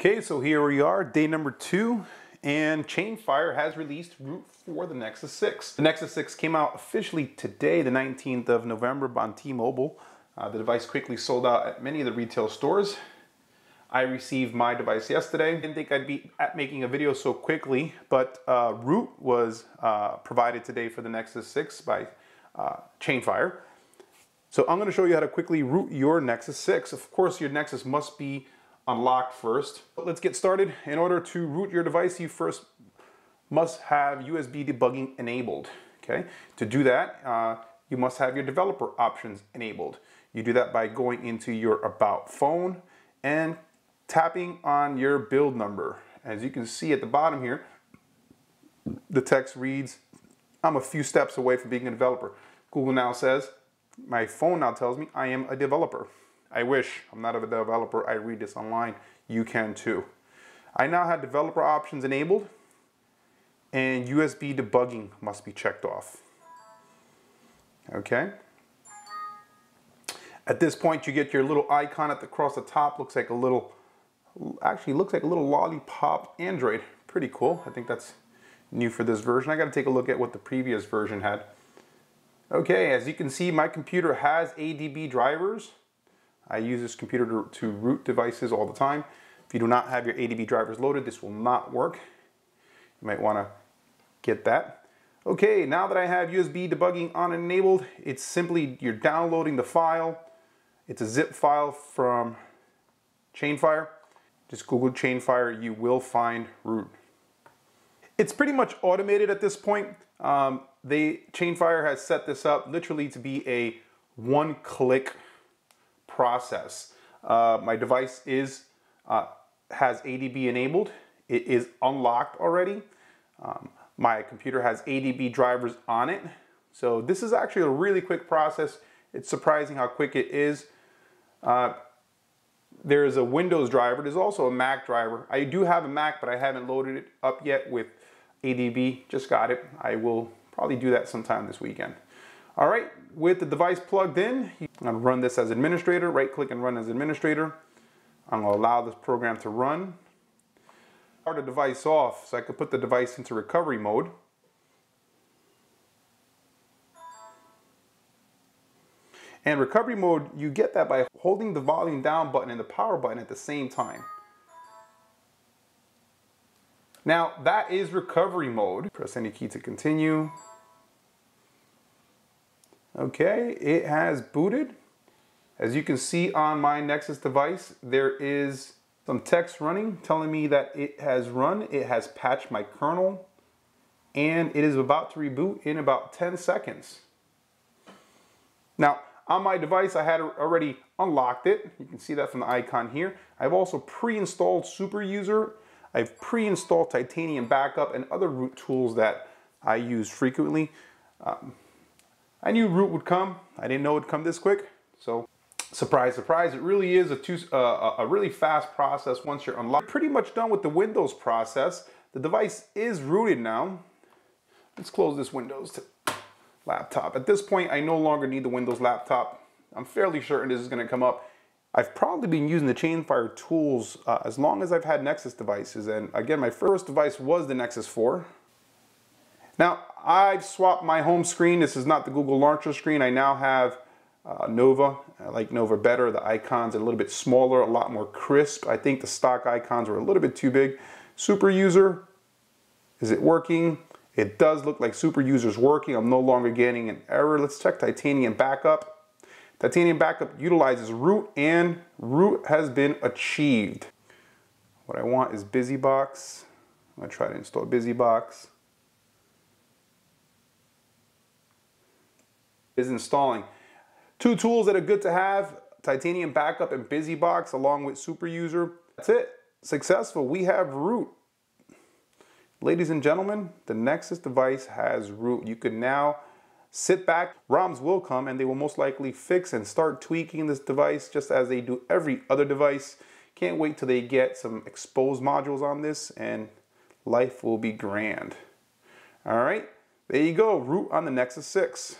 Okay, so here we are, day number 2, and Chainfire has released root for the Nexus 6. The Nexus 6 came out officially today, the 19th of November on T-Mobile. The device quickly sold out at many of the retail stores. I received my device yesterday. Didn't think I'd be making a video so quickly, but root was provided today for the Nexus 6 by Chainfire. So I'm going to show you how to quickly root your Nexus 6. Of course, your Nexus must be unlocked first. But let's get started. In order to root your device, you first must have USB debugging enabled. Okay. To do that, you must have your developer options enabled. You do that by going into your About phone and tapping on your build number. As you can see at the bottom here, the text reads, "I'm a few steps away from being a developer." Google now says, my phone now tells me I am a developer. I wish I'm not a developer. I read this online. You can too. I now have developer options enabled, and USB debugging must be checked off. Okay. At this point, you get your little icon across the top. Looks like a little, actually looks like a little lollipop Android. Pretty cool. I think that's new for this version. I got to take a look at what the previous version had. Okay, as you can see, my computer has ADB drivers. I use this computer to root devices all the time. If you do not have your ADB drivers loaded, this will not work. You might want to get that. Okay, now that I have USB debugging on and enabled, it's simply you're downloading the file. It's a zip file from Chainfire. Just Google Chainfire, you will find root. It's pretty much automated at this point. Chainfire has set this up literally to be a one-click process. My device has ADB enabled. It is unlocked already. My computer has ADB drivers on it. So this is actually a really quick process. It's surprising how quick it is. There is a Windows driver. There's also a Mac driver. I do have a Mac, but I haven't loaded it up yet with ADB. Just got it. I will probably do that sometime this weekend. All right, with the device plugged in, I'm going to run this as administrator. Right click and run as administrator. I'm going to allow this program to run. Start the device off so I can put the device into recovery mode. And recovery mode, you get that by holding the volume down button and the power button at the same time. Now that is recovery mode. Press any key to continue. Okay, it has booted. As you can see on my Nexus device, there is some text running telling me that it has run. It has patched my kernel, and it is about to reboot in about 10 seconds. Now, on my device, I had already unlocked it. You can see that from the icon here. I've also pre-installed Super User. I've pre-installed Titanium Backup and other root tools that I use frequently. I knew root would come. I didn't know it would come this quick. So, surprise, surprise, it really is a really fast process once you're unlocked. Pretty much done with the Windows process. The device is rooted now. Let's close this Windows laptop. At this point, I no longer need the Windows laptop. I'm fairly certain this is going to come up. I've probably been using the Chainfire tools as long as I've had Nexus devices. And again, my first device was the Nexus 4. Now, I've swapped my home screen. This is not the Google Launcher screen. I now have Nova. I like Nova better. The icons are a little bit smaller, a lot more crisp. I think the stock icons were a little bit too big. Super User, is it working? It does look like Super User's working. I'm no longer getting an error. Let's check Titanium Backup. Titanium Backup utilizes root, and root has been achieved. What I want is BusyBox. I'm going to try to install BusyBox. Is installing. Two tools that are good to have, Titanium Backup and BusyBox along with Super User. That's it. Successful. We have root. Ladies and gentlemen, the Nexus device has root. You can now sit back. ROMs will come and they will most likely fix and start tweaking this device just as they do every other device. Can't wait till they get some exposed modules on this and life will be grand. All right, there you go, root on the Nexus 6.